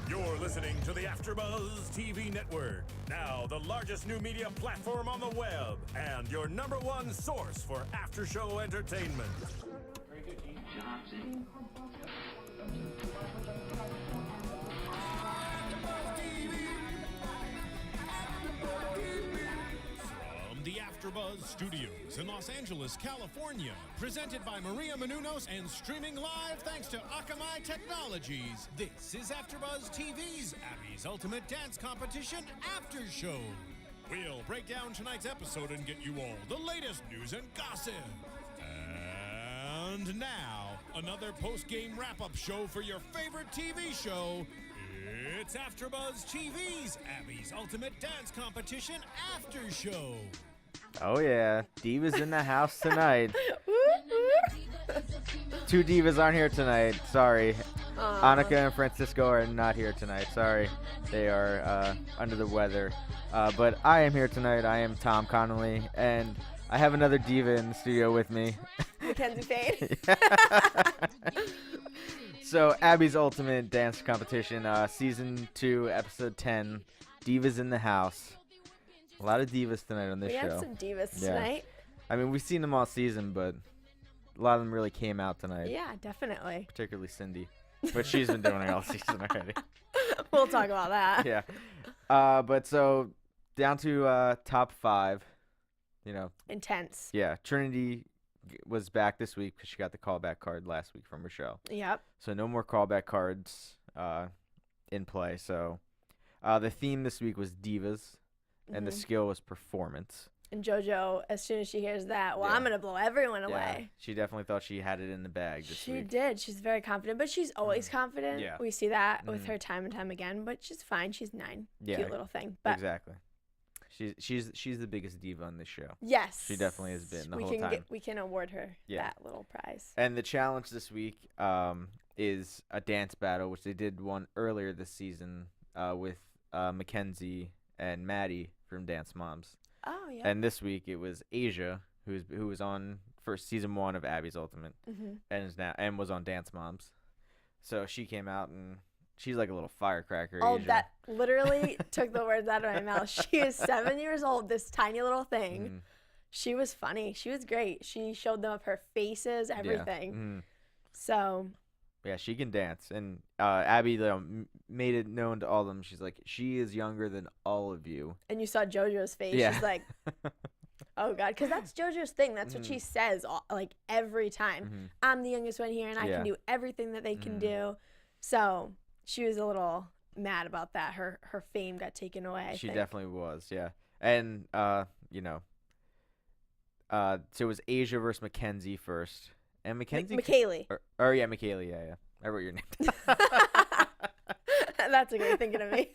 You're listening to the AfterBuzz TV network, now the largest new media platform on the web, and your number one source for after-show entertainment. Very good, Gene. From the AfterBuzz Studios in Los Angeles, California, presented by Maria Menounos and streaming live thanks to Akamai Technologies. This is AfterBuzz TV's Abby's Ultimate Dance Competition After Show. We'll break down tonight's episode and get you all the latest news and gossip. And now, another post-game wrap-up show for your favorite TV show. It's AfterBuzz TV's Abby's Ultimate Dance Competition After Show. Oh yeah, Divas in the house tonight. Two Divas aren't here tonight. Sorry. Annika and Francisco are not here tonight. Sorry. They are under the weather. But I am here tonight. I am Tom Connolly, and I have another Diva in the studio with me. McKenzie Fayne. So, Abby's Ultimate Dance Competition, Season 2, Episode 10, Divas in the House. A lot of divas tonight on this show. We have some divas tonight. I mean, we've seen them all season, but a lot of them really came out tonight. Yeah, definitely. Particularly Cindy. But she's been doing it all season already. We'll talk about that. Yeah. But so, down to top 5. You know. Intense. Yeah. Trinity was back this week because she got the callback card last week from Rochelle. Yep. So no more callback cards in play. So the theme this week was divas, and the skill was performance. And JoJo, as soon as she hears that, well, Yeah. I'm going to blow everyone Yeah. away. She definitely thought she had it in the bag this She week. did. She's very confident, but she's always confident. Yeah. We see that with her time and time again, but she's fine. She's 9. Yeah. Cute little thing. But Exactly. She's the biggest diva on this show. yes. She definitely has been the whole can time. we can award her Yeah. that little prize. And the challenge this week is a dance battle, which they did one earlier this season with Mackenzie and Maddie from Dance Moms. Oh, yeah. And this week it was Asia, who was on for season 1 of Abby's Ultimate, and was on Dance Moms. So she came out and she's like a little firecracker. Oh, Asia. that literally took the words out of my mouth. She is 7 years old, this tiny little thing. She was funny. She was great. She showed them up her faces, everything. So. Yeah, she can dance. And Abby made it known to all of them. She's like, she is younger than all of you. And you saw JoJo's face. Yeah. She's like, oh, God. Because that's JoJo's thing. That's what she says like every time. I'm the youngest one here, and I can do everything that they can do. So she was a little mad about that. Her fame got taken away, I She think. definitely was, yeah. And, you know, so it was Asia versus Mackenzie first. And Mackenzie? McKaylee. Yeah, McKaylee, yeah. I wrote your name down. That's a great thinking of me.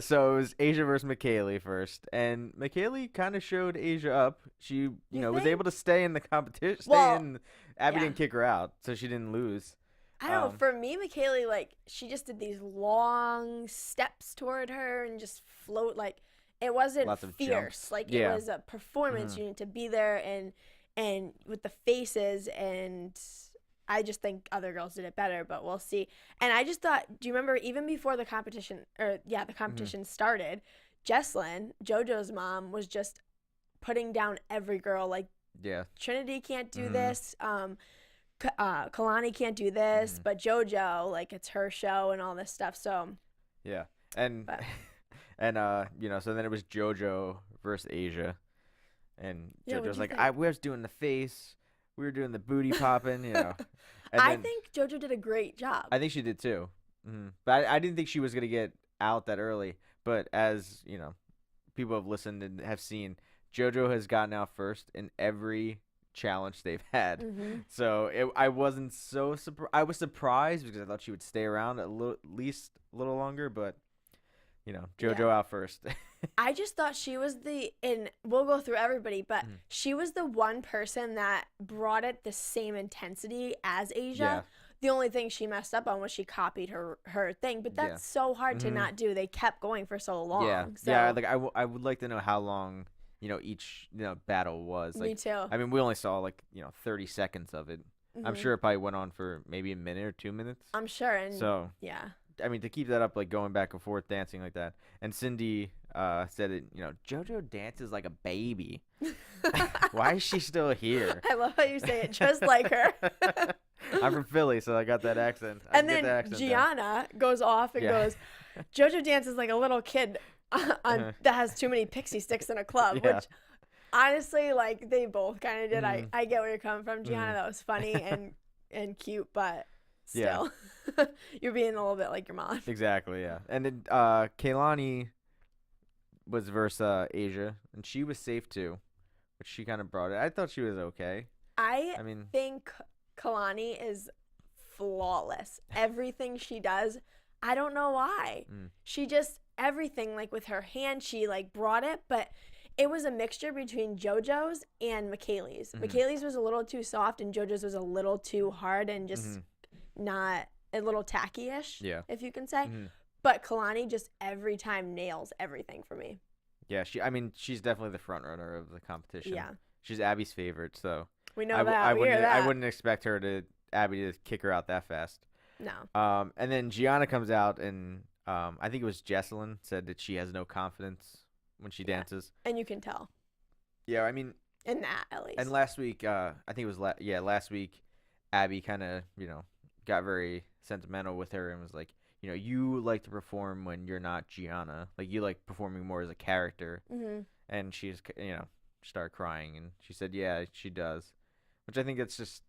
So it was Asia versus McKaylee first. And McKaylee kind of showed Asia up. She, you know, was able to stay in the competition. Abby didn't kick her out, so she didn't lose. I don't know. For me, McKaylee, like, she just did these long steps toward her and just float. Like, it wasn't fierce. Jumps. Like, it was a performance. You need to be there and with the faces, and I just think other girls did it better, but we'll see. And I just thought, do you remember even before the competition, started, Jesslyn, JoJo's mom, was just putting down every girl. Like, Trinity can't do this. Kalani can't do this, but JoJo, like, it's her show and all this stuff. So yeah, and you know, so then it was JoJo versus Asia, and JoJo's like, we was doing the face, we were doing the booty popping, you know. And I think JoJo did a great job. I think she did too, but I didn't think she was gonna get out that early. But as you know, people have listened and have seen, JoJo has gotten out first in every challenge they've had. So I wasn't so surprised. I was surprised because I thought she would stay around at least a little longer, but you know, JoJo out first. I just thought she was and we'll go through everybody, but she was the one person that brought it the same intensity as Asia. Yeah. The only thing she messed up on was she copied her thing, but that's so hard to not do. They kept going for so long. Yeah, so. yeah. Like I would like to know how long, you know, each battle was. Like, Me too. I mean, we only saw 30 seconds of it. I'm sure it probably went on for maybe a minute or 2 minutes. I'm sure. And So yeah. I mean, to keep that up, like going back and forth, dancing like that. And Cindy said it, JoJo dances like a baby. Why is she still here? I love how you say it just like her. I'm from Philly, so I got that accent. And then Gianna goes off and goes, JoJo dances like a little kid that has too many pixie sticks in a club, which honestly, like, they both kind of did. I get where you're coming from, Gianna. That was funny and cute, but still, you're being a little bit like your mom. Exactly, yeah. And then Kaylani was versus Asia, and she was safe too, but she kind of brought it. I thought she was okay. I think Kalani is flawless. Everything she does, I don't know why. She just, everything, like with her hand, she like brought it, but it was a mixture between JoJo's and McKaylee's. McKaylee's was a little too soft and JoJo's was a little too hard and just not a little tacky-ish, if you can say. But Kalani just every time nails everything for me. Yeah, she's definitely the front runner of the competition. Yeah. She's Abby's favorite, so we know that. We hear that. I wouldn't expect Abby to kick her out that fast. No. And then Gianna comes out and I think it was Jesselyn said that she has no confidence when she dances. And you can tell. Yeah, I mean, in that at least. And last week, I think it was last week, Abby kind of, got very sentimental with her and was like, you like to perform when you're not Gianna. Like, you like performing more as a character. And she's, started crying. And she said, yeah, she does. Which I think that's just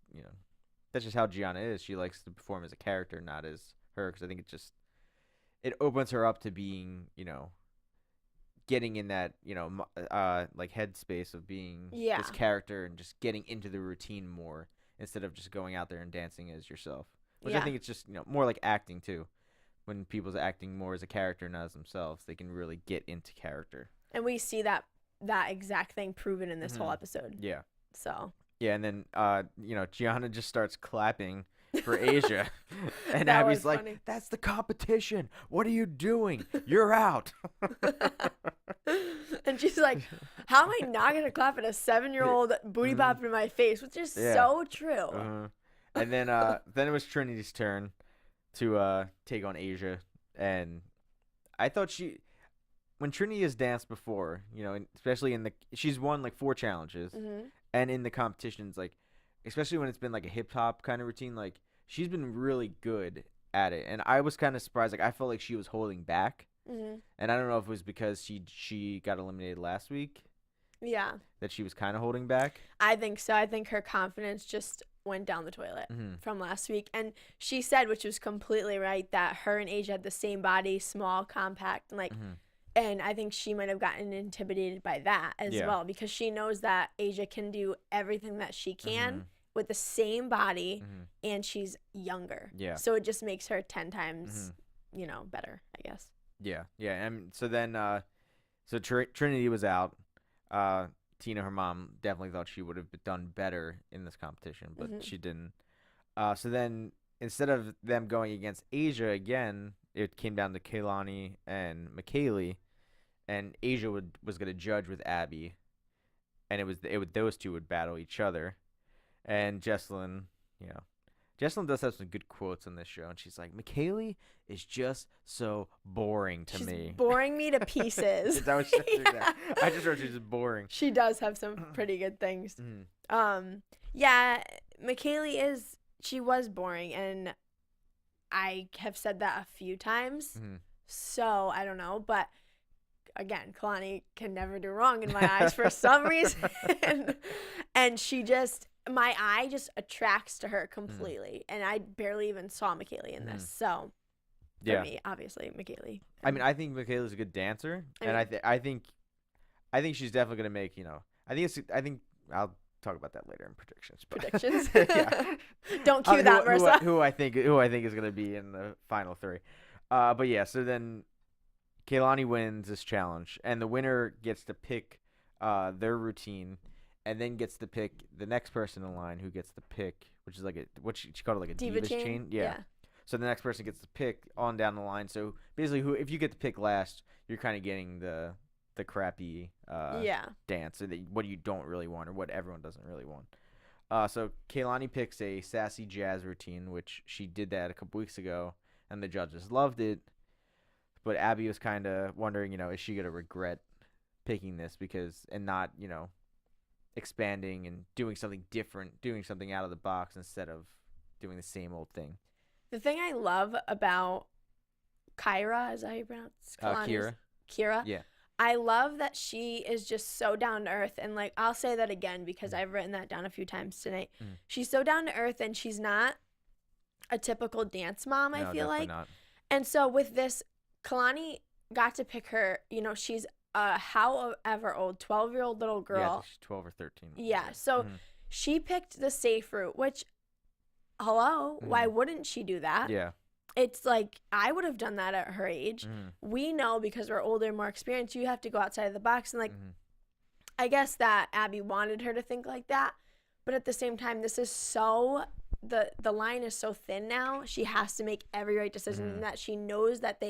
how Gianna is. She likes to perform as a character, not as her. Because I think it opens her up to being, getting in that, like headspace of being this character and just getting into the routine more instead of just going out there and dancing as yourself. Which I think it's just, more like acting too. When people's acting more as a character, not as themselves, they can really get into character. And we see that exact thing proven in this whole episode. Yeah. So. Yeah, and then, Gianna just starts clapping for Asia. And That Abby's was like, funny. that's the competition. What are you doing? You're out. And she's like, how am I not going to clap at a 7-year-old booty bop in my face? Which is so true. And then it was Trinity's turn to take on Asia. And I thought when Trinity has danced before, especially she's won like 4 challenges. And in the competitions, like, especially when it's been like a hip hop kind of routine, like, she's been really good at it. And I was kind of surprised. Like, I felt like she was holding back. And I don't know if it was because she got eliminated last week. Yeah. That she was kind of holding back. I think so. I think her confidence just went down the toilet from last week. And she said, which was completely right, that her and Asia had the same body, small, compact, and like, and I think she might have gotten intimidated by that as well, because she knows that Asia can do everything that she can with the same body, and she's younger. Yeah. So it just makes her 10 times, better, I guess. Yeah. Yeah. And so then, Trinity was out. Tina, her mom, definitely thought she would have done better in this competition, but she didn't. So then, instead of them going against Asia again, it came down to Kaylani and McKaylee, and Asia was going to judge with Abby, and those two would battle each other, and Jesselyn, Jesselyn does have some good quotes on this show, and she's like, McKaylee is just so boring to me. She's boring me to pieces. I just wrote she's just boring. She does have some pretty good things. Yeah, McKaylee she was boring, and I have said that a few times. So I don't know, but again, Kalani can never do wrong in my eyes for some reason. And she just, my eye just attracts to her completely. And I barely even saw McKaylee in this. So for me, obviously, McKaylee. I mean, I think McKaylee's a good dancer. And I think she's definitely going to make, I think I'll talk about that later in predictions. Predictions? Yeah. Don't cue that, Marissa. Who I think is going to be in the final 3. But yeah, so then Kaylani wins this challenge, and the winner gets to pick their routine, and then gets to pick the next person in line who gets to pick, which is like she called it like a Divas chain. Yeah. So the next person gets to pick on down the line. So basically, if you get to pick last, you're kind of getting the crappy dance, or what you don't really want, or what everyone doesn't really want. So Kaylani picks a sassy jazz routine, which she did that a couple weeks ago, and the judges loved it. But Abby was kind of wondering, is she gonna regret picking this and not, expanding and doing something different, doing something out of the box instead of doing the same old thing. The thing I love about Kyra, is that how you pronounce Kalani's? Kira. Yeah. I love that she is just so down to earth, and like I'll say that again because I've written that down a few times tonight. She's so down to earth, and she's not a typical dance mom. I feel like, not. And so with this, Kalani got to pick her. She's a however old 12-year-old little girl. Yeah, I think she's 12 or 13. Yeah, so she picked the safe route, which, hello, why wouldn't she do that? Yeah. It's like I would have done that at her age. We know because we're older, more experienced, you have to go outside of the box. And like, I guess that Abby wanted her to think like that. But at the same time, this is so, the line is so thin now. She has to make every right decision and that she knows that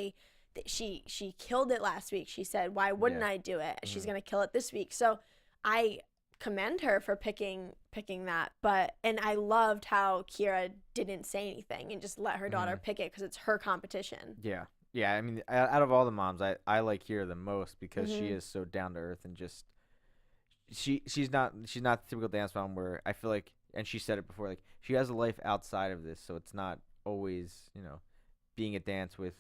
she killed it last week. She said, why wouldn't I do it? She's going to kill it this week. So I commend her for picking that, and I loved how Kira didn't say anything and just let her daughter pick it because it's her competition. Yeah. I mean, out of all the moms, I like Kira the most because she is so down to earth and just she's not the typical dance mom where I feel like, and she said it before, like she has a life outside of this, so it's not always being at dance with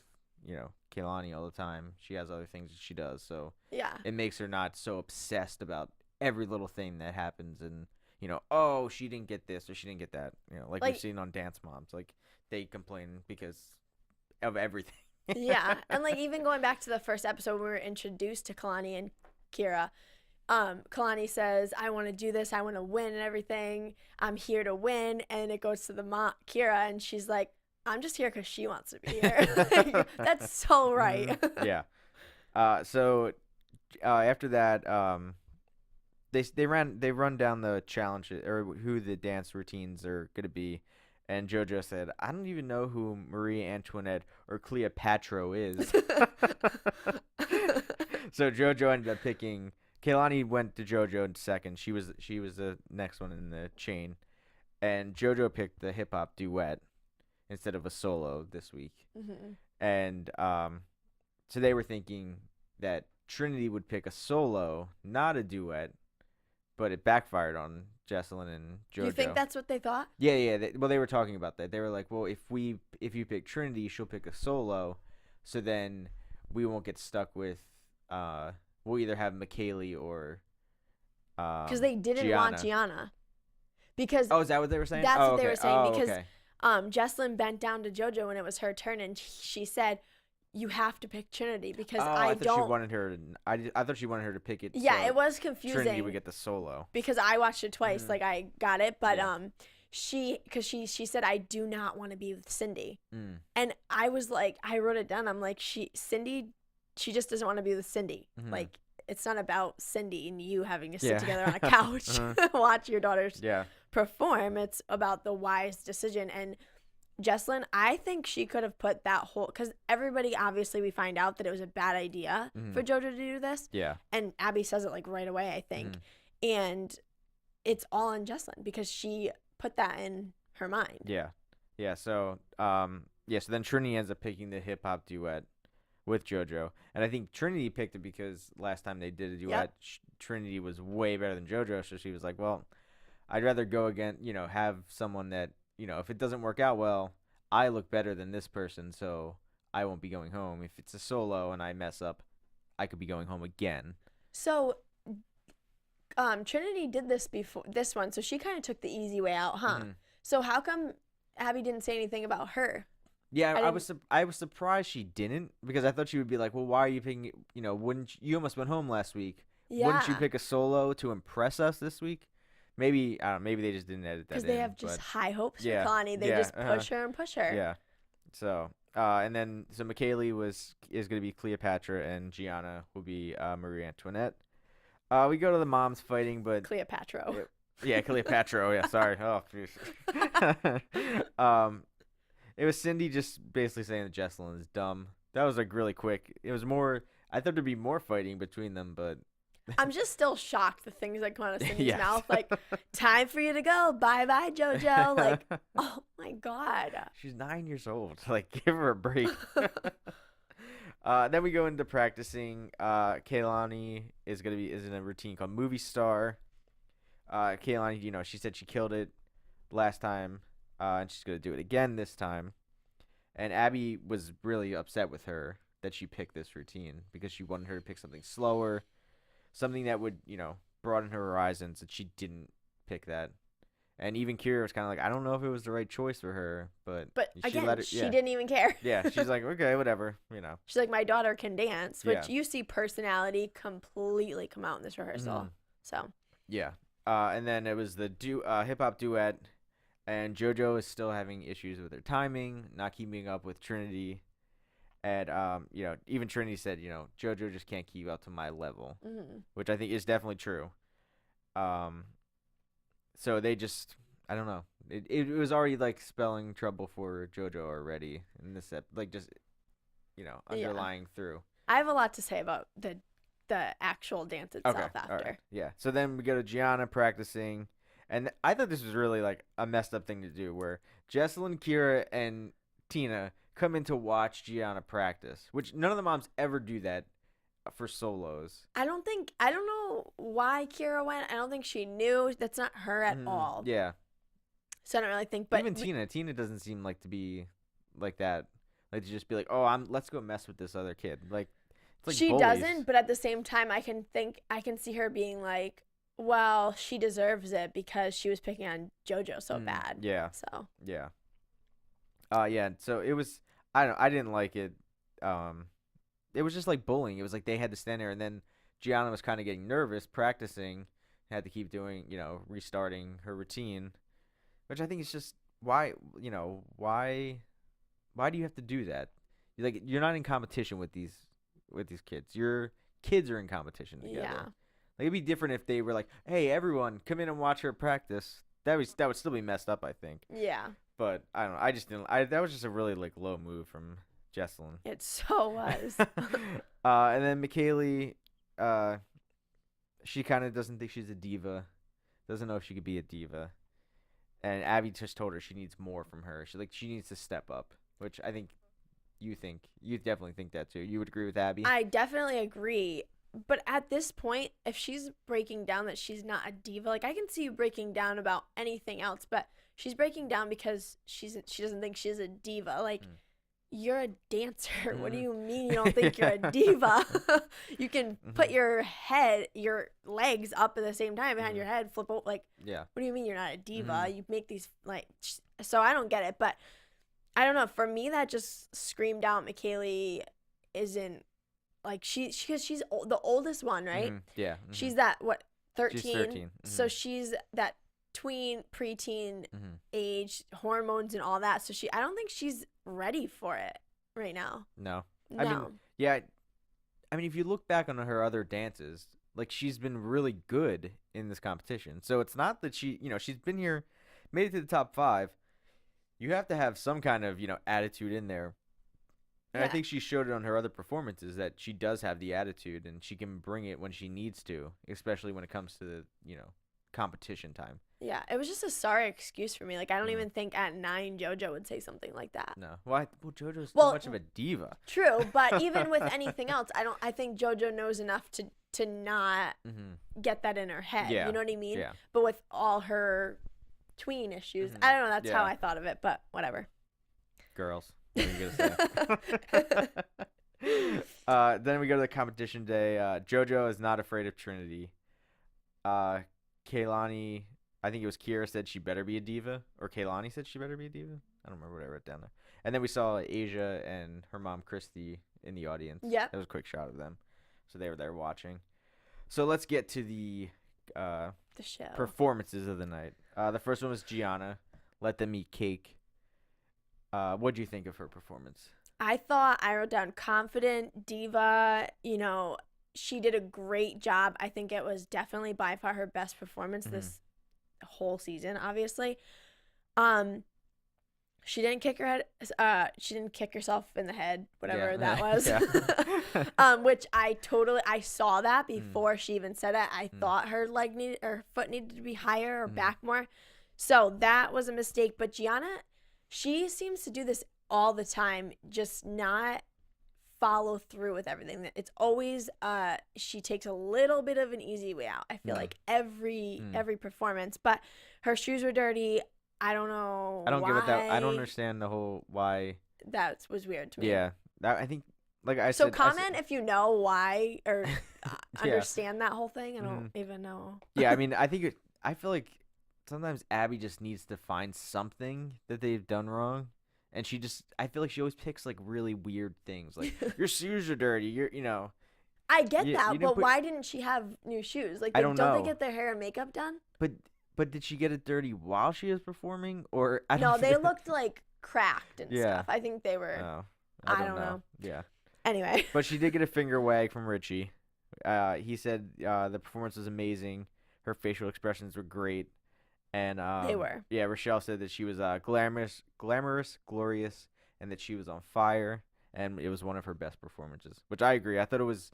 Kaylani all the time. She has other things that she does, so it makes her not so obsessed about every little thing that happens and oh, she didn't get this or she didn't get that, like we've seen on Dance Moms, like they complain because of everything. Yeah, and like even going back to the first episode when we were introduced to Kalani and Kira, Kalani says, I want to do this, I want to win and everything, I'm here to win, and it goes to the mom Kira and she's like, I'm just here because she wants to be here. Like, that's so right. Yeah. So after that, they run down the challenge or who the dance routines are gonna be, and JoJo said, I don't even know who Marie Antoinette or Cleopatra is. So JoJo ended up picking. Kaylani went to JoJo in second. She was the next one in the chain, and JoJo picked the hip hop duet instead of a solo this week. And so they were thinking that Trinity would pick a solo, not a duet, but it backfired on Jesselyn and JoJo. You think that's what they thought? Yeah. They were talking about that. They were like, well, if you pick Trinity, she'll pick a solo, so then we won't get stuck with we'll either have McKaylee or because they didn't want Gianna. Because is that what they were saying? That's what they were saying because okay. Jesselyn bent down to JoJo when it was her turn, and she said, "You have to pick Trinity because I thought she wanted her. I thought she wanted her to pick it. Yeah, so it was confusing. Trinity would get the solo because I watched it twice. Like I got it, but she said, I do not want to be with Cindy, and I was like, I wrote it down. I'm like, Cindy, she just doesn't want to be with Cindy. Like it's not about Cindy and you having to sit together on a couch watch your daughters perform. It's about the wise decision. And Jesselyn, I think she could have put that whole, because everybody, obviously we find out that it was a bad idea for JoJo to do this. Yeah. And Abby says it like right away, I think. And it's all on Jesselyn because she put that in her mind. Yeah. So so then Trinity ends up picking the hip hop duet with JoJo. And I think Trinity picked it because last time they did a duet, Trinity was way better than JoJo, so she was like, well, I'd rather go again, have someone that, if it doesn't work out well, I look better than this person, so I won't be going home. If it's a solo and I mess up, I could be going home again. So Trinity did this before this one, so she kind of took the easy way out, huh? So how come Abby didn't say anything about her? Yeah, I was surprised she didn't, because I thought she would be like, well, why are you picking, wouldn't you almost went home last week? Yeah. Wouldn't you pick a solo to impress us this week? Maybe, I don't know, maybe they just didn't edit that in. Because they have just high hopes for Connie. They just push her and push her. Yeah. So, and then, McKaylee is going to be Cleopatra, and Gianna will be Marie Antoinette. We go to the moms fighting, but... Cleopatra. Yeah, Cleopatra. Oh, yeah, sorry. Oh, jeez. It was Cindy just basically saying that Jesselyn is dumb. That was like really quick. It was more. I thought there'd be more fighting between them, but I'm just still shocked the things that come out of Cindy's Yes. mouth. Like, time for you to go. Bye-bye, JoJo. Like, oh, my God. She's 9 years old. Like, give her a break. Then we go into practicing. Kaylani is in a routine called Movie Star. Kaylani, she said she killed it last time, and she's gonna do it again this time. And Abby was really upset with her that she picked this routine because she wanted her to pick something slower, something that would, broaden her horizons, and she didn't pick that. And even Kira was kind of like, I don't know if it was the right choice for her, but she again, let it, she didn't even care. Yeah, she's like, okay, whatever, She's like, my daughter can dance, which Yeah. you see personality completely come out in this rehearsal. Mhm. So, Yeah. And then it was the hip hop duet, and JoJo is still having issues with her timing, not keeping up with Trinity. And even Trinity said, JoJo just can't keep up to my level, which I think is definitely true. So they just, I don't know. It was already like spelling trouble for JoJo already in this underlying through. I have a lot to say about the actual dance itself after. All right. Yeah. So then we go to Gianna practicing, and I thought this was really like a messed up thing to do, where Jesselyn, Kira, and Tina come in to watch Gianna practice, which none of the moms ever do that for solos. I don't know why Kira went. I don't think she knew. That's not her at all. Yeah. So I don't really think. But Even Tina doesn't seem like to be like that. Like to just be like, oh, let's go mess with this other kid. Like, it's like she bullies. doesn't. But at the same time, I can see her being like, well, she deserves it because she was picking on JoJo so bad. Yeah. So. Yeah. Yeah. So it was. I didn't like it. It was just like bullying. It was like they had to stand there, and then Gianna was kind of getting nervous practicing, had to keep doing, restarting her routine, which I think is just why do you have to do that? You're not in competition with these kids. Your kids are in competition together. Yeah. Like, it'd be different if they were like, "Hey, everyone, come in and watch her practice." That would still be messed up, I think. Yeah. But I don't know. I just didn't. That was just a really like low move from Jesselyn. It so was. And then McKaylee, she kind of doesn't think she's a diva, doesn't know if she could be a diva, and Abby just told her she needs more from her. She needs to step up, which I think you definitely think that too. You would agree with Abby? I definitely agree. But at this point, if she's breaking down that she's not a diva, like I can see you breaking down about anything else, but she's breaking down because she doesn't think she's a diva. Like, you're a dancer. What do you mean you don't think you're a diva? You can put your legs up at the same time behind your head, flip out. Like, yeah. What do you mean you're not a diva? You make these, like, so I don't get it. But I don't know. For me, that just screamed out McKaylee isn't, like, because she's the oldest one, right? Yeah. She's that, 13? She's 13. So she's that preteen age, hormones and all that. So I don't think she's ready for it right now. No. No. I mean, yeah. I mean, if you look back on her other dances, like, she's been really good in this competition. So it's not that she's been here, made it to the top 5. You have to have some kind of, attitude in there. And I think she showed it on her other performances that she does have the attitude and she can bring it when she needs to, especially when it comes to the, competition time. Yeah, it was just a sorry excuse for me. Like, I don't even think at 9 JoJo would say something like that. No. Well, JoJo's too much of a diva. True, but even with anything else, I think JoJo knows enough to not get that in her head. Yeah. You know what I mean? Yeah. But with all her tween issues, I don't know. That's how I thought of it, but whatever. Girls. What are you gonna say? Then we go to the competition day. JoJo is not afraid of Trinity. Kaylani, I think it was Kira, said she better be a diva, or Kaylani said she better be a diva. I don't remember what I wrote down there. And then we saw Asia and her mom Christy in the audience. Yeah, that was a quick shot of them, so they were there watching. So let's get to the show performances of the night. The first one was Gianna. Let them eat cake. What do you think of her performance? I wrote down confident, diva, she did a great job. I think it was definitely by far her best performance this whole season, obviously. She didn't kick her head. She didn't kick herself in the head, whatever that was. Which I saw that before she even said it. I thought her foot needed to be higher or back more. So that was a mistake. But Gianna, she seems to do this all the time, just not follow through with everything. It's always she takes a little bit of an easy way out. I feel like every performance. But her shoes were dirty. I don't know. I don't get what that. I don't understand the whole why. That was weird to me. Yeah, I think like I said. So comment if you know why or understand that whole thing. I don't even know. Yeah, I mean, I feel like sometimes Abby just needs to find something that they've done wrong, and I feel like she always picks like really weird things, like your shoes are dirty. I get that, but why didn't she have new shoes? Like, don't they get their hair and makeup done? But did she get it dirty while she was performing, or they looked like cracked and stuff. I think they were. Oh, I don't know. Yeah. Anyway. But she did get a finger wag from Richie. He said the performance was amazing. Her facial expressions were great, and they were. Yeah, Rochelle said that she was glamorous, glorious, and that she was on fire, and it was one of her best performances. Which I agree. I thought it was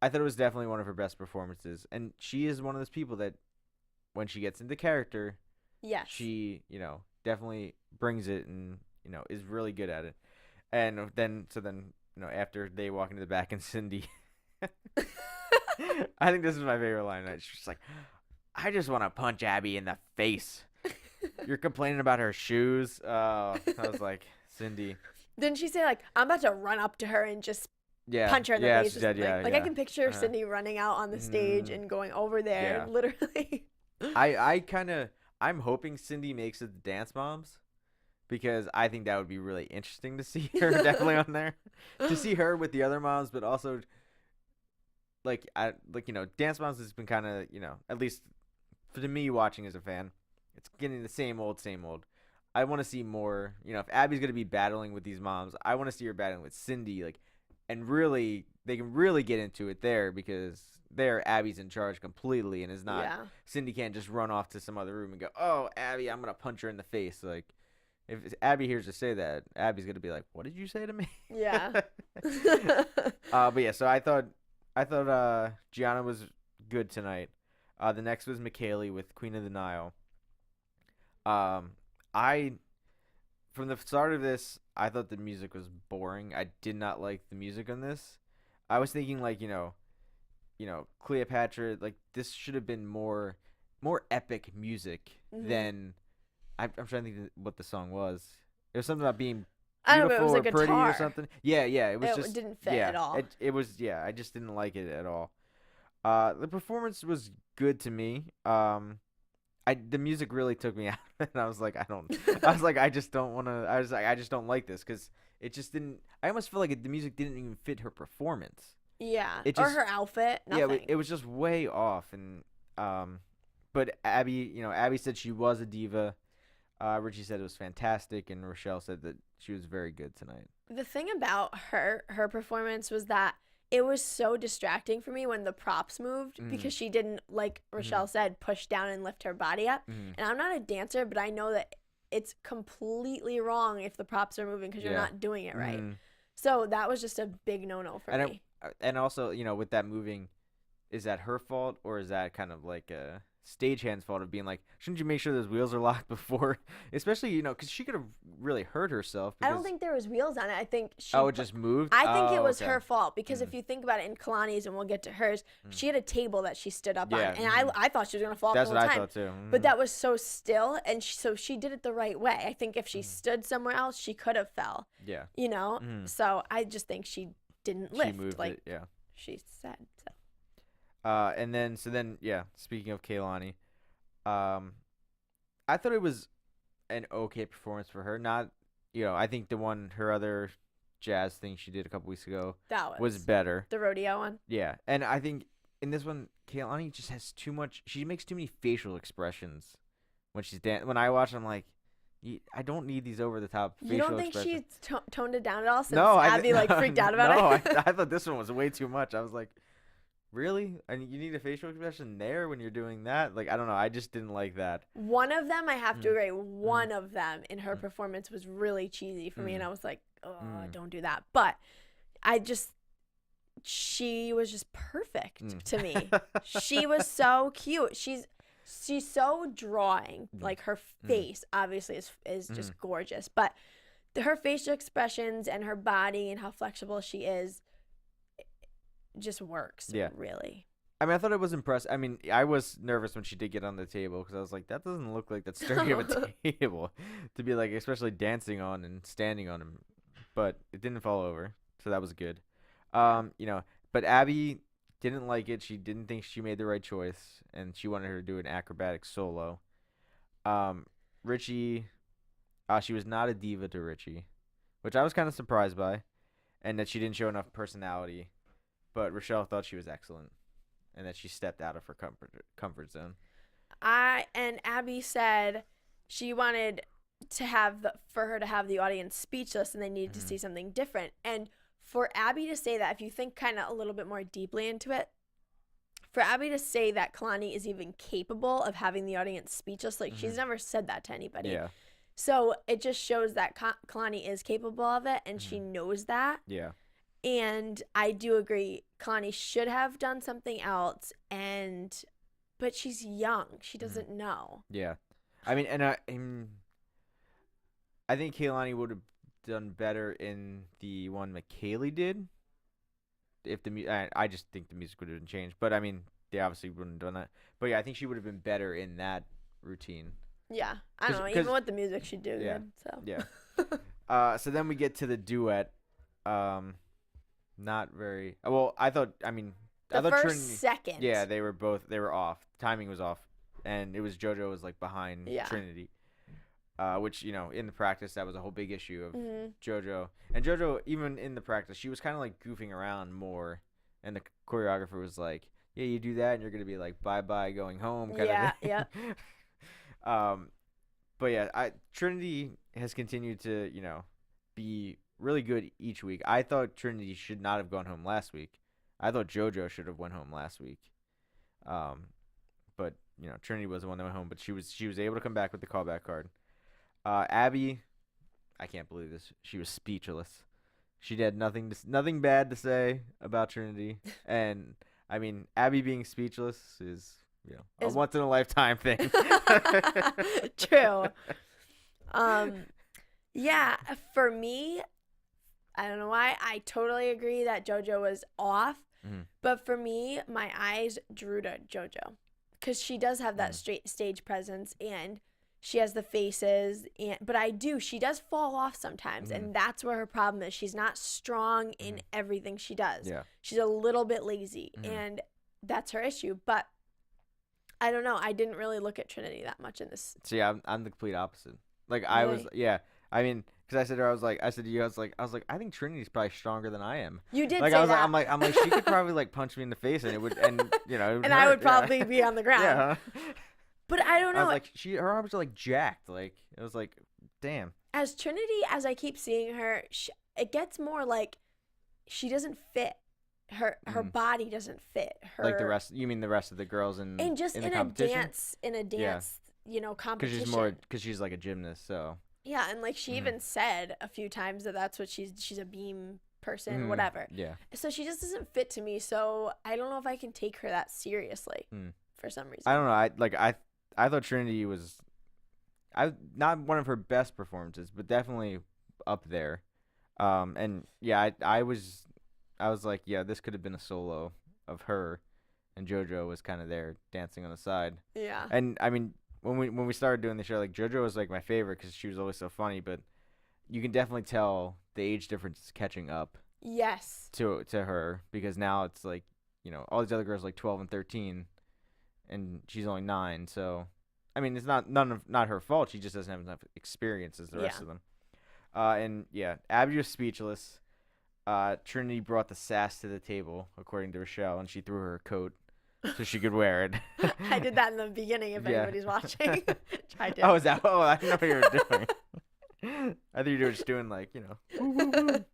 definitely one of her best performances, and she is one of those people that, when she gets into character, yes, she, definitely brings it and, is really good at it. And then, after they walk into the back and Cindy, I think this is my favorite line. She's just like, I just want to punch Abby in the face. You're complaining about her shoes. I was like, Cindy. Didn't she say, like, I'm about to run up to her and just punch her in the face? She did, I can picture Cindy running out on the stage and going over there, literally. I'm hoping Cindy makes it the Dance Moms, because I think that would be really interesting to see her definitely on there, to see her with the other moms, but also Dance Moms has been kind of, at least to me watching as a fan, it's getting the same old. I want to see more. If Abby's gonna be battling with these moms, I want to see her battling with Cindy, and really they can really get into it there, because there Abby's in charge completely, and is not. Yeah. Cindy can't just run off to some other room and go, "Oh, Abby, I'm gonna punch her in the face." Like, if Abby hears her say that, Abby's gonna be like, "What did you say to me?" Yeah. But yeah, so I thought Gianna was good tonight. The next was McKaylee with Queen of the Nile. From the start of this, I thought the music was boring. I did not like the music on this. I was thinking Cleopatra, like, this should have been more epic music than. I'm trying to think what the song was. It was something about being beautiful or pretty or something. Yeah. It didn't fit at all. It was. I just didn't like it at all. The performance was good to me. The music really took me out, and I was like, I just don't want to. I just don't like this, because it just didn't. I almost feel like the music didn't even fit her performance. Yeah, or her outfit. Nothing. Yeah, it was just way off, and but Abby said she was a diva. Richie said it was fantastic, and Rochelle said that she was very good tonight. The thing about her performance was that it was so distracting for me when the props moved, because she didn't, like Rochelle said, push down and lift her body up. And I'm not a dancer, but I know that it's completely wrong if the props are moving, because you're not doing it right. So that was just a big no-no for me. And also, with that moving, is that her fault, or is that kind of like a stagehand's fault of being like, shouldn't you make sure those wheels are locked before? Especially, because she could have really hurt herself. I don't think there was wheels on it. I think it just moved? I think it was her fault, because if you think about it in Kalani's, and we'll get to hers, she had a table that she stood up on. And I thought she was going to fall off the whole time. That's what I thought too. But that was so still, and so she did it the right way. I think if she stood somewhere else, she could have fell. Yeah. So I just think she didn't lift. She moved it, yeah. She said so. And then speaking of Kaylani, I thought it was an okay performance for her. Not, I think her other jazz thing she did a couple weeks ago was better. The rodeo one? Yeah. And I think in this one, Kaylani just has too much. She makes too many facial expressions when she's dancing. When I watch, I'm like, I don't need these over the top facial expressions. You don't think she toned it down at all since Abby freaked out about it? No, I thought this one was way too much. I was like, really? And you need a facial expression there when you're doing that? Like, I don't know. I just didn't like that. One of them, I have to agree. One of them in her performance was really cheesy for me, and I was like, oh, don't do that. But she was just perfect to me. She was so cute. She's so drawing. Like, her face obviously is just gorgeous, but her facial expressions and her body and how flexible she is just works. Yeah. Really. I mean, I thought it was impressive. I mean, I was nervous when she did get on the table because I was like, that doesn't look like that sturdy of a table to be like, especially dancing on and standing on him. But it didn't fall over, so that was good. But Abby didn't like it. She didn't think she made the right choice, and she wanted her to do an acrobatic solo. Richie, she was not a diva to Richie, which I was kind of surprised by, and that she didn't show enough personality. But Rochelle thought she was excellent, and that she stepped out of her comfort zone. And Abby said she wanted for her to have the audience speechless, and they needed to see something different. And for Abby to say that, if you think kind of a little bit more deeply into it, for Abby to say that Kalani is even capable of having the audience speechless, like she's never said that to anybody. Yeah. So it just shows that Kalani is capable of it, and she knows that. Yeah. And I do agree, Kalani should have done something else, but she's young. She doesn't know. Yeah. I mean, and I think Kalani would have done better in the one McKaylee did. If I just think the music would have been changed, but I mean, they obviously wouldn't have done that. But yeah, I think she would have been better in that routine. Yeah, I don't know. Even with the music, she'd do good. So yeah. So then we get to the duet. Not very well. I thought first Trinity, second. Yeah, they were off. Timing was off, and it was JoJo was like behind Trinity. Which, in the practice, that was a whole big issue of JoJo. And JoJo, even in the practice, she was kind of like goofing around more. And the choreographer was like, yeah, you do that, and you're going to be like, bye-bye, going home kind of thing. Yeah. But yeah, Trinity has continued to, be really good each week. I thought Trinity should not have gone home last week. I thought JoJo should have went home last week. But, Trinity was the one that went home. But she was able to come back with the callback card. Abby, I can't believe this. She was speechless. She had nothing bad to say about Trinity, and I mean, Abby being speechless is a once in a lifetime thing. True. Yeah, for me, I don't know why. I totally agree that JoJo was off, but for me, my eyes drew to JoJo because she does have that straight stage presence and. She has the faces, but she does fall off sometimes, and that's where her problem is. She's not strong in everything she does. Yeah. She's a little bit lazy, and that's her issue. But I don't know. I didn't really look at Trinity that much in this. So yeah, I'm the complete opposite. Like Really? I was, yeah. I mean, because I said to her, I said to you, I was like, I think Trinity's probably stronger than I am. You did like, say I was that. I'm like, she could probably like punch me in the face, and it would, and it would and hurt, I would probably be on the ground. Yeah. But I don't know. I was like, her arms are like jacked. Like it was like, damn. As Trinity, as I keep seeing her, it gets more like she doesn't fit. Her body doesn't fit. Her Like the rest. You mean the rest of the girls in and just in in the a competition? dance, competition. Because she's like a gymnast, so. Yeah, and like she even said a few times that that's what she's a beam person, whatever. Yeah. So she just doesn't fit to me. So I don't know if I can take her that seriously for some reason. I don't know. I thought Trinity was, not one of her best performances, but definitely up there. And yeah, I was like, yeah, this could have been a solo of her, and JoJo was kind of there dancing on the side. Yeah. And I mean, when we started doing the show, like JoJo was like my favorite because she was always so funny, but you can definitely tell the age difference is catching up. Yes. To her, because now it's like, all these other girls are like 12 and 13. And she's only 9, so I mean, it's not her fault. She just doesn't have enough experience as the rest of them. And yeah, Abby was speechless. Trinity brought the sass to the table, according to Rochelle, and she threw her coat so she could wear it. I did that in the beginning. If anybody's watching, I did. Oh, is that? Oh, I didn't know what you were doing. I thought you were just doing like, woo, woo, woo.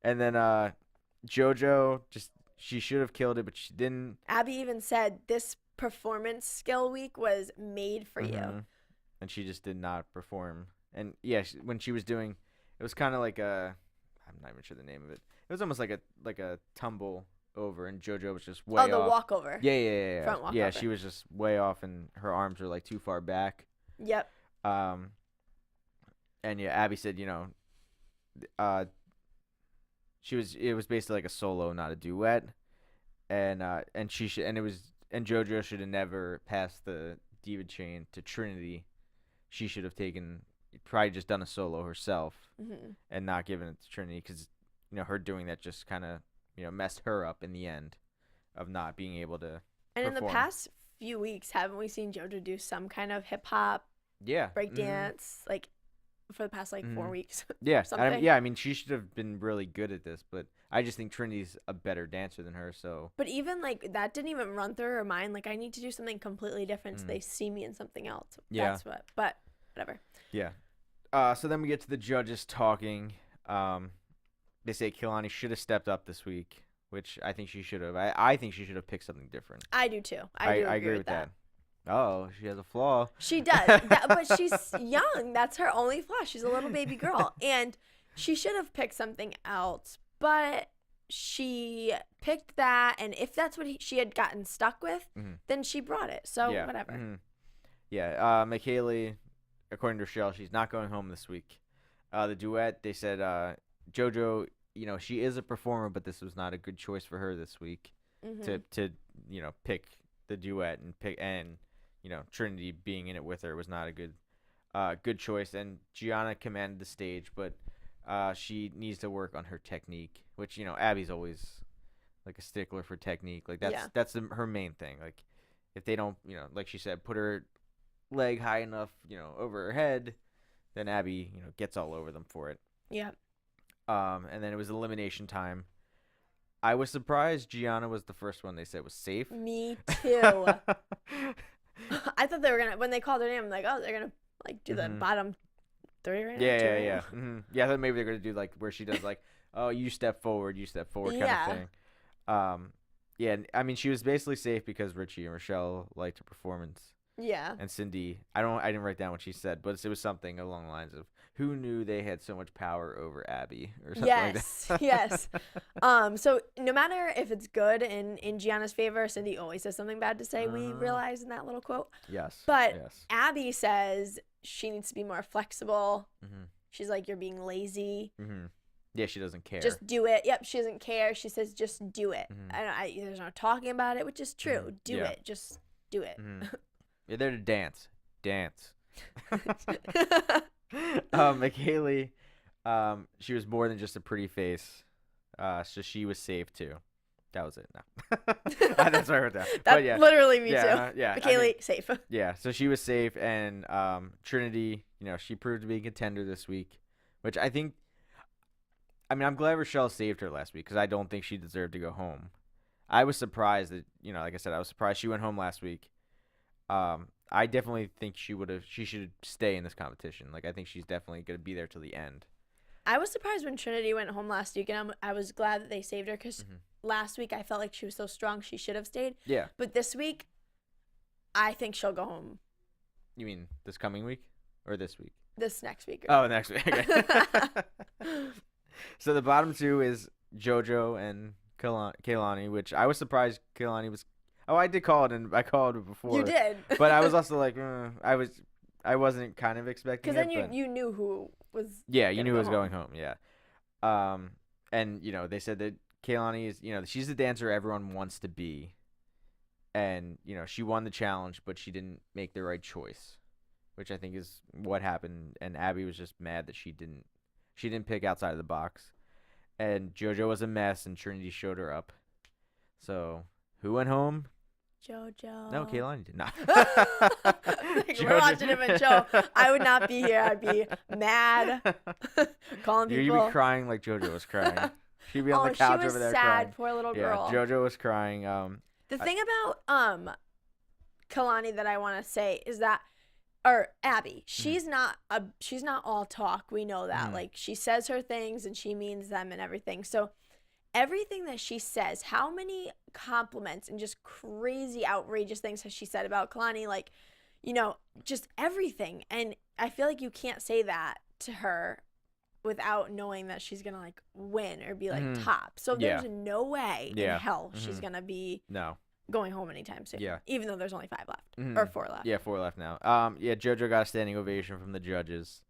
And then JoJo She should have killed it, but she didn't. Abby even said this performance skill week was made for you. And she just did not perform. And yeah, when she was doing, it was kind of like I'm not even sure the name of it. It was almost like a tumble over, and JoJo was just way off. Oh, the walkover. Yeah. Front walkover. Yeah, she was just way off, and her arms were like too far back. Yep. And yeah, Abby said, it was basically like a solo, not a duet, and JoJo should have never passed the Diva chain to Trinity. She should have probably just done a solo herself and not given it to Trinity, because her doing that just kind of messed her up in the end of not being able to. And perform. In the past few weeks, haven't we seen JoJo do some kind of hip hop? Yeah. Breakdance, like for the past 4 weeks. Yeah. I mean, she should have been really good at this, but I just think Trinity's a better dancer than her. So. But even that didn't even run through her mind. Like, I need to do something completely different so they see me in something else. Yeah. But whatever. Yeah. So then we get to the judges talking. They say Kehlani should have stepped up this week, which I think she should have. I think she should have picked something different. I do too. I agree with that. Oh, she has a flaw. She does, but she's young. That's her only flaw. She's a little baby girl, and she should have picked something else. But she picked that, and if that's what she had gotten stuck with, then she brought it. So whatever. Yeah. McKaylee, according to Rochelle, she's not going home this week. The duet, they said JoJo, she is a performer, but this was not a good choice for her this week to pick the duet and Trinity being in it with her was not a good choice. And Gianna commanded the stage, but she needs to work on her technique, which Abby's always like a stickler for technique. Like that's her main thing. Like if they don't like she said, put her leg high enough over her head, then Abby gets all over them for it. Yeah. And then it was elimination time. I was surprised Gianna was the first one they said was safe. Me too. I thought they were gonna, when they called her name, I'm like, oh, they're gonna do the bottom 3 right now. Yeah. Yeah, I thought maybe they're gonna do where she does oh, you step forward kind of thing. Yeah, I mean, she was basically safe because Richie and Rochelle liked her performance. Yeah. And Cindy, I didn't write down what she said, but it was something along the lines of, who knew they had so much power over Abby or something like that. Yes. So no matter if it's good in Gianna's favor, Cindy always has something bad to say. We realize in that little quote. Yes. But Abby says she needs to be more flexible. She's like, you're being lazy. Yeah, she doesn't care. Just do it. Yep, she doesn't care. She says, just do it. There's no talking about it, which is true. Do it. Just do it. You're there to dance. McKaylee, she was more than just a pretty face. So she was safe too. That was it. No. That's what I wrote down. That's literally me too. Yeah. McKaylee, safe. Yeah, so she was safe, and Trinity, she proved to be a contender this week, which I think. I mean, I'm glad Rochelle saved her last week because I don't think she deserved to go home. I was surprised that like I said, I was surprised she went home last week. I definitely think she should stay in this competition. Like, I think she's definitely going to be there till the end. I was surprised when Trinity went home last week, and I was glad that they saved her because last week I felt like she was so strong she should have stayed. Yeah. But this week, I think she'll go home. You mean this coming week or this week? This next week. Oh, next week. Okay. So the bottom two is JoJo and Kehlani, which I was surprised Kehlani was. Oh, I did call it, and I called it before. You did. But I was also like, I wasn't kind of expecting it. Because then you knew who was. Yeah, you knew who was going home. Yeah. And they said that Kehlani is, she's the dancer everyone wants to be, and she won the challenge, but she didn't make the right choice, which I think is what happened. And Abby was just mad that she didn't pick outside of the box, and JoJo was a mess, and Trinity showed her up. So who went home? JoJo. No, Kehlani did not. We're watching a different show. I would not be here. I'd be mad, calling people. You'd be crying like JoJo was crying. She'd be on the couch over there crying. She was sad, poor little girl. Yeah, JoJo was crying. The thing about Kehlani that I want to say is that, or Abby, she's not all talk. We know that. Like, she says her things and she means them and everything. So everything that she says, how many compliments and just crazy, outrageous things has she said about Kalani? Like, you know, just everything. And I feel like you can't say that to her without knowing that she's going to, like, win or be, like, top. So there's no way in hell she's going to be going home anytime soon. Yeah. Even though there's only 5 left. Or 4 left. Yeah, 4 left now. JoJo got a standing ovation from the judges.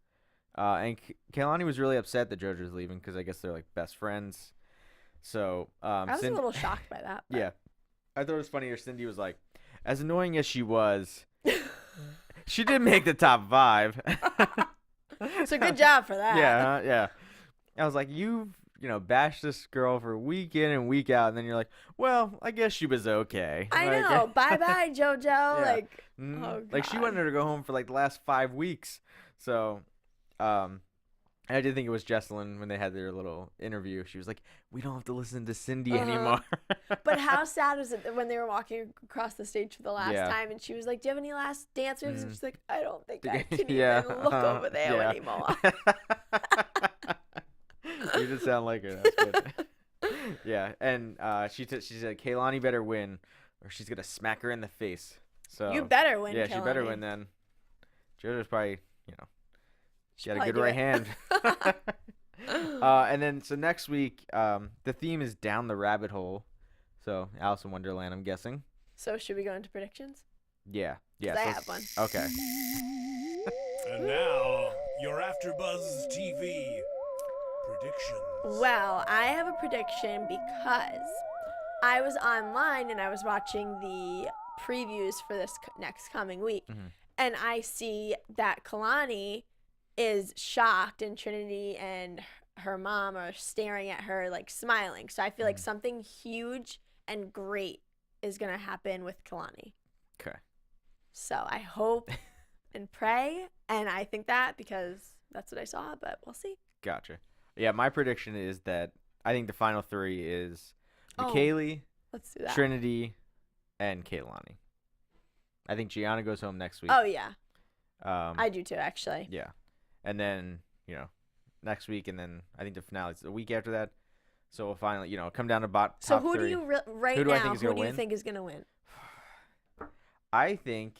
And Kalani was really upset that JoJo was leaving because I guess they're, like, best friends. So I was a little shocked by that. But. Yeah. I thought it was funnier. Cindy was like, as annoying as she was, she did make the top 5. So good job for that. Yeah. I was like, you've, bashed this girl for week in and week out, and then you're like, well, I guess she was okay. I know. Bye-bye, JoJo. Yeah. Like, oh, God. Like, she wanted her to go home for, like, the last 5 weeks. So, I did think it was Jesselyn when they had their little interview. She was like, we don't have to listen to Cindy anymore. But how sad was it that when they were walking across the stage for the last time and she was like, do you have any last dance moves? And she's like, I don't think I can even look over there anymore. You just sound like her. That's good. Yeah. And she said, Kalani better win or she's going to smack her in the face. So you better win, Yeah, Kalani. She better win then. JoJo's probably, she got a good right hand. And then, so next week, the theme is Down the Rabbit Hole. So, Alice in Wonderland, I'm guessing. So, should we go into predictions? Yeah. I have one. Okay. And now, your AfterBuzz TV predictions. Well, I have a prediction because I was online and I was watching the previews for this next coming week. Mm-hmm. And I see that Kalani is shocked and Trinity and her mom are staring at her, like, smiling. So I feel like something huge and great is going to happen with Kalani. Okay. So I hope and pray, and I think that because that's what I saw, but we'll see. Gotcha. Yeah, my prediction is that I think the final 3 is McKaylee, let's do that. Trinity, and Kalani. I think Gianna goes home next week. Oh, yeah. I do too, actually. Yeah. And then, next week, and then I think the finale is the week after that. So we'll finally, come down to top 3. So who do you who do you think is going to win? I think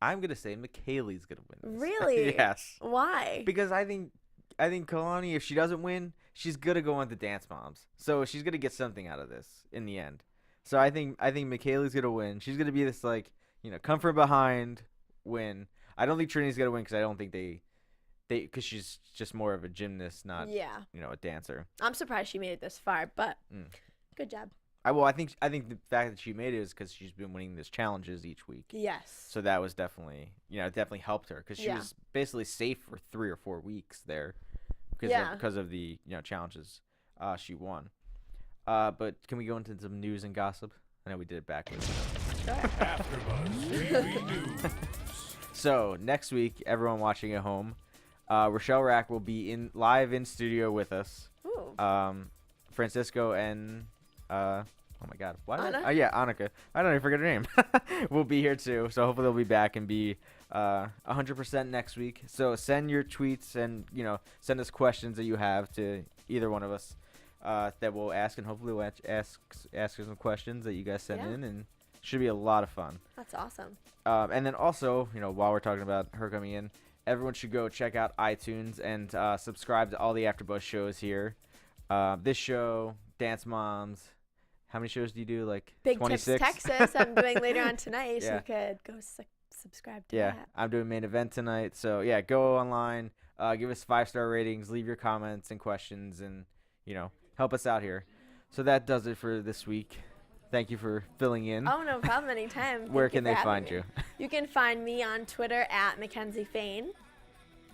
I'm going to say McKaylee's going to win this. Really? Yes. Why? Because I think Kalani, if she doesn't win, she's going to go on to Dance Moms. So she's going to get something out of this in the end. So I think McKaylee's going to win. She's going to be this, like, come from behind win. I don't think Trinity's going to win because I don't think because she's just more of a gymnast, not a dancer. I'm surprised she made it this far, but good job. I think the fact that she made it is because she's been winning these challenges each week. Yes. So that was definitely it definitely helped her because she was basically safe for 3 or 4 weeks there because of the challenges she won. But can we go into some news and gossip? I know we did it backwards. Sure. AfterBuzz TV News. So next week, everyone watching at home, Rochelle Rack will be live in studio with us. Ooh. Francisco and oh my God, Anna? Annika. I don't even forget her name. We'll be here too, so hopefully they'll be back and be 100% next week. So send your tweets and send us questions that you have to either one of us that we'll ask, and hopefully we'll ask some questions that you guys send in, and should be a lot of fun. That's awesome. And then also, while we're talking about her coming in, everyone should go check out iTunes and subscribe to all the AfterBuzz shows here. This show, Dance Moms. How many shows do you do? Like Big 26? Tips Texas. I'm doing later on tonight, so you could go subscribe to that. I'm doing Main Event tonight. So go online, give us 5-star ratings, leave your comments and questions, and help us out here. So that does it for this week. Thank you for filling in. Oh, no problem. Anytime. Where can they find you? You can find me on Twitter at McKenzie Fayne.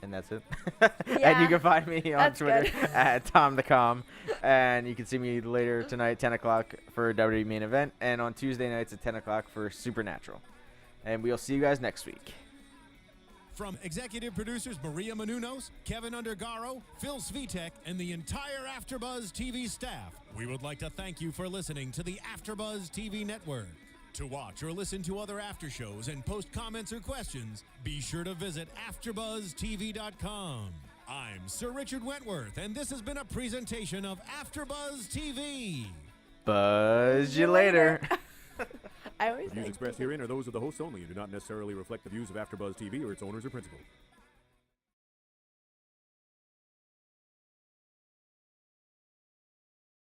And that's it. Yeah, and you can find me on Twitter good. at TomTheCom. And you can see me later tonight, 10 o'clock for WWE Main Event. And on Tuesday nights at 10 o'clock for Supernatural. And we'll see you guys next week. From executive producers Maria Menounos, Kevin Undergaro, Phil Svitek, and the entire AfterBuzz TV staff, we would like to thank you for listening to the AfterBuzz TV network. To watch or listen to other after shows and post comments or questions, be sure to visit AfterBuzzTV.com. I'm Sir Richard Wentworth, and this has been a presentation of AfterBuzz TV. Buzz you later. I always The views expressed herein are those of the hosts only and do not necessarily reflect the views of AfterBuzz TV or its owners or principals.